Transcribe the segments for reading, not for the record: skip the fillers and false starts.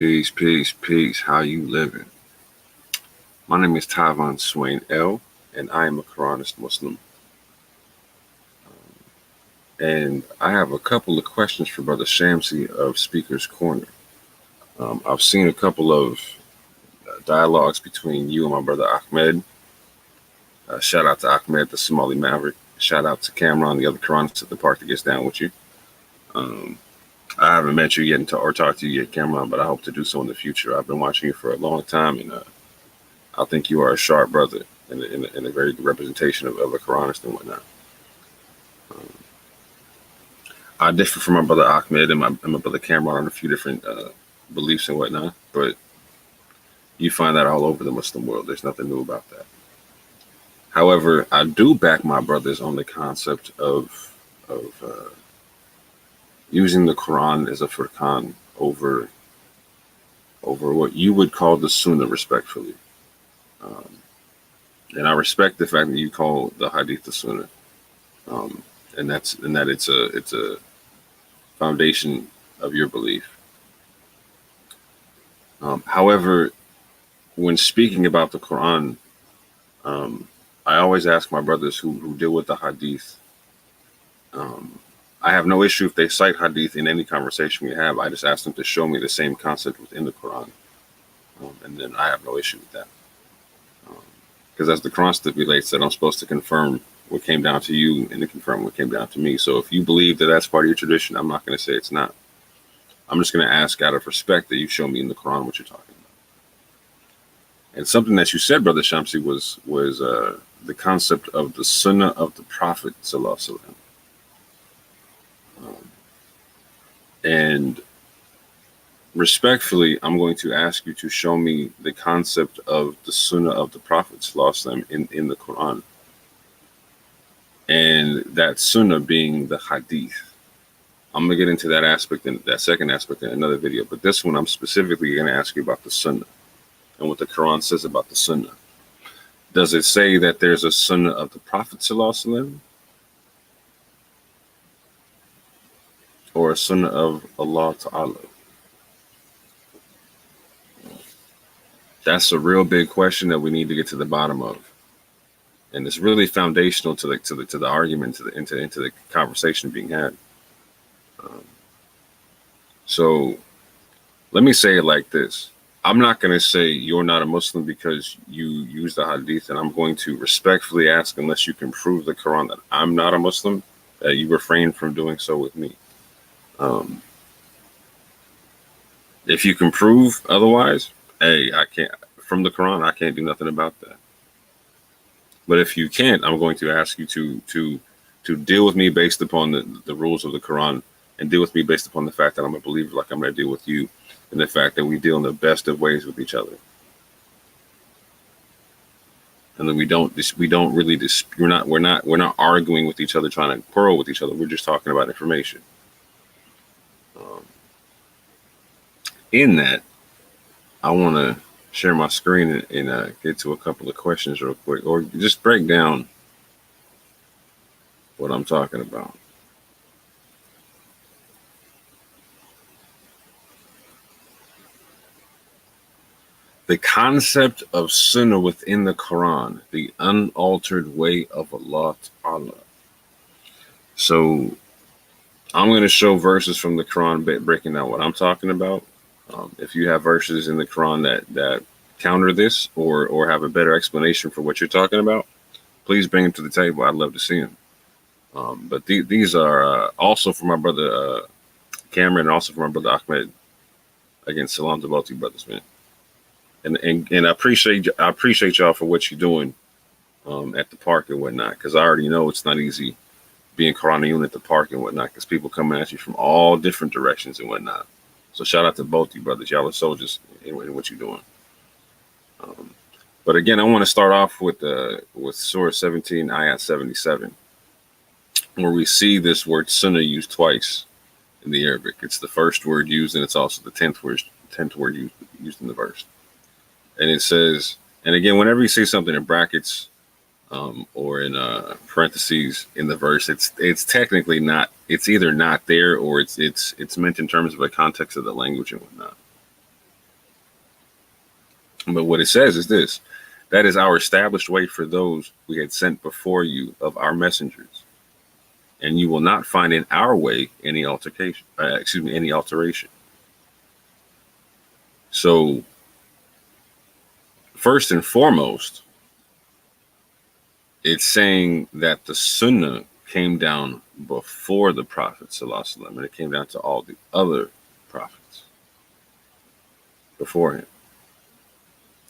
Peace, peace, peace. How you living? My name is Tavon Swain L, and I am a Quranist Muslim. And I have a couple of questions for Brother Shamsi of Speaker's Corner. I've seen a couple of dialogues between you and my brother Ahmed. Shout out to Ahmed, the Somali Maverick. Shout out to Cameron, the other Quranist at the park that gets down with you. I haven't met you yet or talked to you yet, Cameron, but I hope to do so in the future. I've been watching you for a long time, and I think you are a sharp brother and a very good representation of a Quranist and whatnot. I differ from my brother Ahmed and my brother Cameron on a few different beliefs and whatnot, but you find that all over the Muslim world. There's nothing new about that. However, I do back my brothers on the concept of using the Quran as a furqan over what you would call the Sunnah, respectfully. And I respect the fact that you call the Hadith the Sunnah, and that it's a foundation of your belief. However, when speaking about the Quran, I always ask my brothers who deal with the Hadith. I have no issue if they cite Hadith in any conversation we have. I just ask them to show me the same concept within the Quran, and then I have no issue with that. Because as the Quran stipulates, that I'm supposed to confirm what came down to you and to confirm what came down to me. So if you believe that that's part of your tradition, I'm not going to say it's not. I'm just going to ask out of respect that you show me in the Quran what you're talking about. And something that you said, Brother Shamsi, was the concept of the Sunnah of the Prophet Sallallahu Alaihi Wasallam. And respectfully, I'm going to ask you to show me the concept of the Sunnah of the Prophet Sallallahu Alaihi Wasallam in the Quran. And that Sunnah being the Hadith. I'm going to get into that aspect and that second aspect in another video. But this one, I'm specifically going to ask you about the Sunnah and what the Quran says about the Sunnah. Does it say that there's a Sunnah of the Prophet Sallallahu Alaihi Wasallam? Or a Sunnah of Allah Ta'ala? That's a real big question that we need to get to the bottom of. And it's really foundational to the argument, into the conversation being had. So let me say it like this. I'm not going to say you're not a Muslim because you use the Hadith, and I'm going to respectfully ask, unless you can prove the Quran that I'm not a Muslim, that you refrain from doing so with me. If you can prove otherwise, hey, I can't, from the Quran, I can't do nothing about that. But if you can't, I'm going to ask you to deal with me based upon the rules of the Quran, and deal with me based upon the fact that I'm a believer, like I'm going to deal with you, and the fact that we deal in the best of ways with each other, and then we're not arguing with each other, trying to quarrel with each other. We're just talking about information. In that, I want to share my screen and get to a couple of questions real quick, or just break down what I'm talking about. The concept of Sunnah within the Quran, the unaltered way of Allah Ta'ala. So I'm going to show verses from the Quran breaking down what I'm talking about. If you have verses in the Quran that counter this or have a better explanation for what you're talking about, please bring them to the table. I'd love to see them. But these are also from my brother Cameron, and also from my brother Ahmed. Again, salam to both you brothers, man. And I appreciate y'all for what you're doing at the park and whatnot, because I already know it's not easy being Quraniyun at the park and whatnot, because people coming at you from all different directions and whatnot. So shout out to both you brothers. Y'all are soldiers in what you're doing. But again, I want to start off with Surah 17, Ayat 77, where we see this word Sunnah used twice in the Arabic. It's the first word used, and it's also the 10th word used in the verse. And it says, and again, whenever you see something in brackets or in parentheses in the verse, it's technically not. It's either not there or it's meant in terms of the context of the language and whatnot. But what it says is this: that is our established way for those we had sent before you of our messengers, and you will not find in our way any any alteration. So, first and foremost, it's saying that the Sunnah came down before the Prophet ﷺ, and it came down to all the other prophets before him.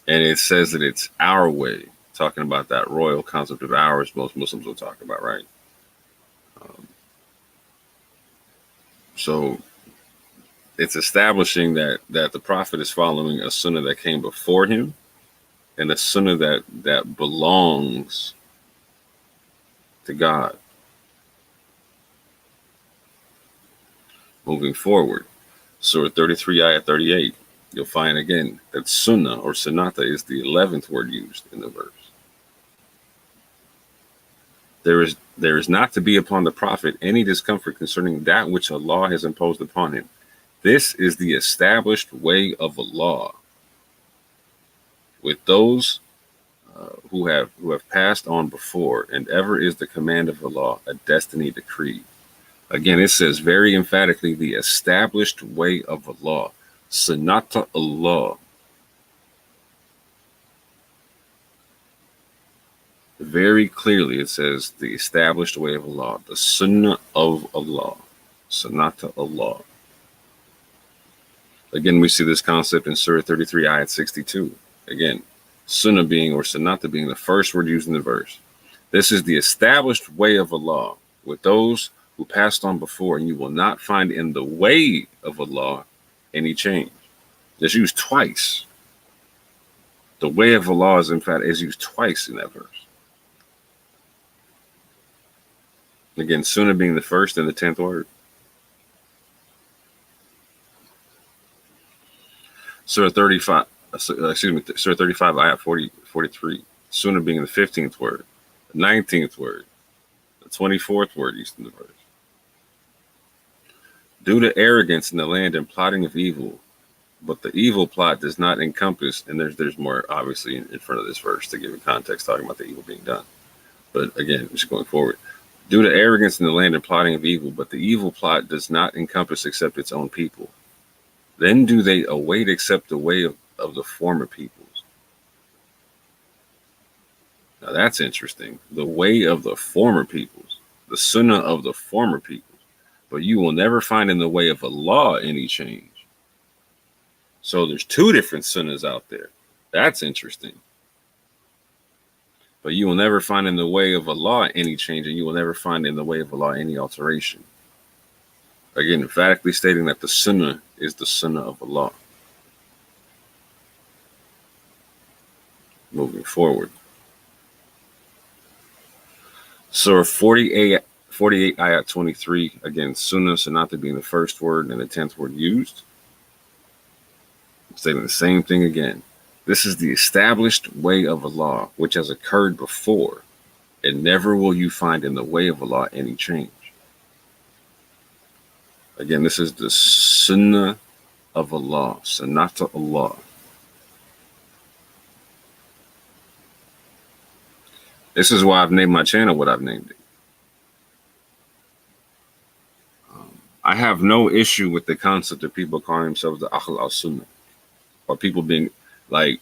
And it says that it's our way, talking about that royal concept of ours most Muslims will talk about, right? So it's establishing that the Prophet is following a Sunnah that came before him, and a Sunnah that belongs to God. Moving forward, Surah 33, Ayah 38, you'll find again that Sunnah or Sunnata is the 11th word used in the verse. There is not to be upon the Prophet any discomfort concerning that which Allah has imposed upon him. This is the established way of Allah with those who have passed on before, and ever is the command of Allah a destiny decree. Again, it says very emphatically the established way of Allah, Sunnata Allah. Very clearly, it says the established way of Allah, the Sunnah of Allah, Sunnata Allah. Again, we see this concept in Surah 33, Ayat 62. Again, Sunnah being or Sunnata being the first word used in the verse. This is the established way of Allah with those who passed on before, and you will not find in the way of Allah any change. It's used twice. The way of Allah is used twice in that verse. Again, Sunnah being the first and the 10th word. Surah 35, Surah 35, Ayat 43. Sunnah being the 15th word, the 19th word, the 24th word used in the verse. Due to arrogance in the land and plotting of evil, but the evil plot does not encompass, and there's more obviously in front of this verse to give it context, talking about the evil being done. But again, just going forward. Due to arrogance in the land and plotting of evil, but the evil plot does not encompass except its own people. Then do they await except the way of the former peoples. Now that's interesting. The way of the former peoples, the Sunnah of the former peoples. But you will never find in the way of Allah any change. So there's two different Sunnahs out there. That's interesting. But you will never find in the way of Allah any change, and you will never find in the way of Allah any alteration. Again, emphatically stating that the Sunnah is the Sunnah of Allah. Moving forward. Surah 48, Ayat 23. Again, Sunnah, Sunnata being the first word and the 10th word used. Stating the same thing again. This is the established way of Allah, which has occurred before, and never will you find in the way of Allah any change. Again, this is the Sunnah of Allah, Sunnata Allah. This is why I've named my channel what I've named it. I have no issue with the concept of people calling themselves the Ahl al-Sunnah, or people being like,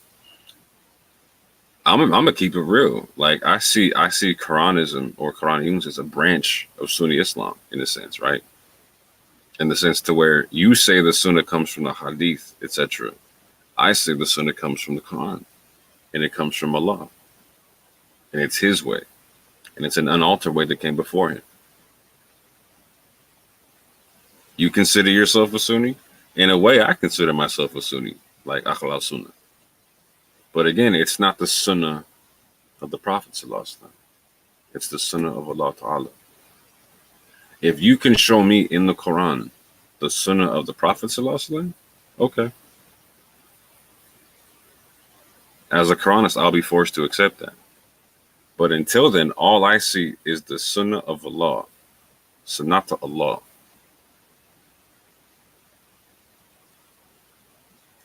I'm gonna keep it real. Like I see Quranism or Quraniyun as a branch of Sunni Islam in a sense, right? In the sense to where you say the Sunnah comes from the Hadith, etc. I say the Sunnah comes from the Quran, and it comes from Allah, and it's His way, and it's an unaltered way that came before Him. You consider yourself a Sunni? In a way, I consider myself a Sunni, like Ahl al-Sunnah. But again, it's not the Sunnah of the Prophet ﷺ. It's the Sunnah of Allah Ta'ala. If you can show me in the Quran the Sunnah of the Prophet ﷺ, okay. As a Quranist, I'll be forced to accept that. But until then, all I see is the Sunnah of Allah, Sunnata Allah.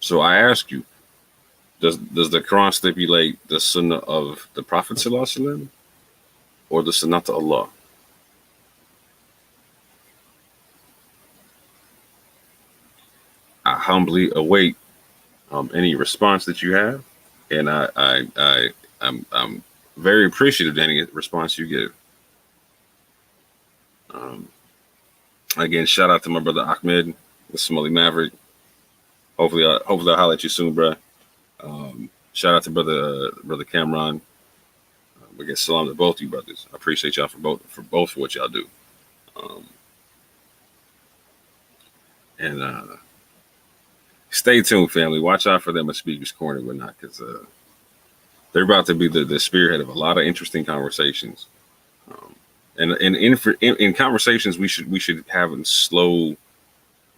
So I ask you, Does the Quran stipulate the Sunnah of the Prophet Sallallahu Alaihi Wasallam or the Sunnah to Allah? I humbly await any response that you have, and I'm very appreciative of any response you give. Again, shout out to my brother Ahmed, the Smolly Maverick. Hopefully I'll holler at you soon, bro. Shout out to brother Cameron. Again, salam to both you brothers. I appreciate y'all for both what y'all do. And stay tuned, family. Watch out for them at Speaker's Corner and whatnot, because they're about to be the spearhead of a lot of interesting conversations. And in conversations, we should have in slow,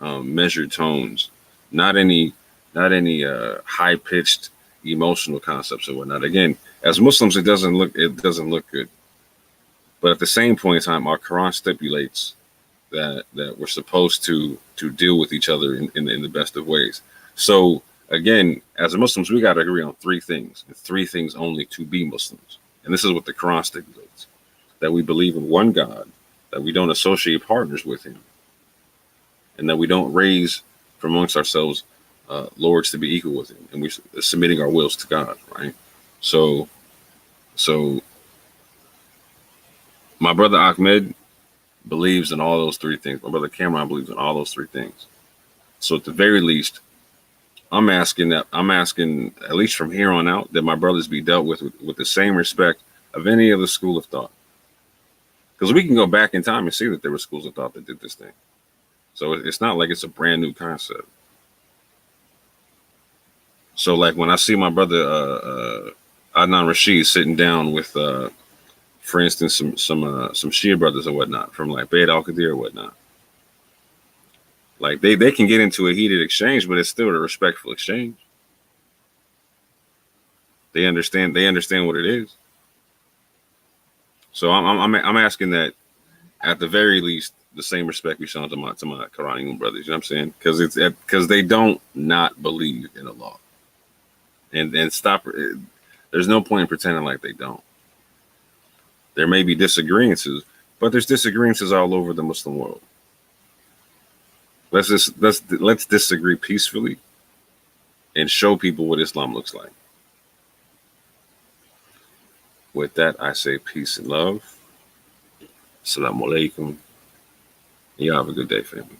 measured tones, not any high pitched emotional concepts or whatnot. Again, as Muslims, it doesn't look good. But at the same point in time, our Quran stipulates that we're supposed to deal with each other in the best of ways. So again, as Muslims, we got to agree on three things, and three things only to be Muslims. And this is what the Quran stipulates: that we believe in one God, that we don't associate partners with him, and that we don't raise from amongst ourselves lords to be equal with him, and we're submitting our wills to God, right? So my brother Ahmed believes in all those three things. My brother Cameron believes in all those three things. So at the very least, I'm asking, at least from here on out, that my brothers be dealt with the same respect of any other school of thought. Because we can go back in time and see that there were schools of thought that did this thing. So it's not like it's a brand new concept. So like when I see my brother Adnan Rashid sitting down with, for instance, some Shia brothers or whatnot from like Bayt al-Qadir or whatnot, like they can get into a heated exchange, but it's still a respectful exchange. They understand what it is. So I'm asking that at the very least the same respect we show to my Quraniyun brothers. You know what I'm saying? Because they don't not believe in Allah. And stop. There's no point in pretending like they don't. There may be disagreements, but there's disagreements all over the Muslim world. Let's disagree peacefully and show people what Islam looks like. With that, I say peace and love. Assalamu alaikum. You have a good day, family.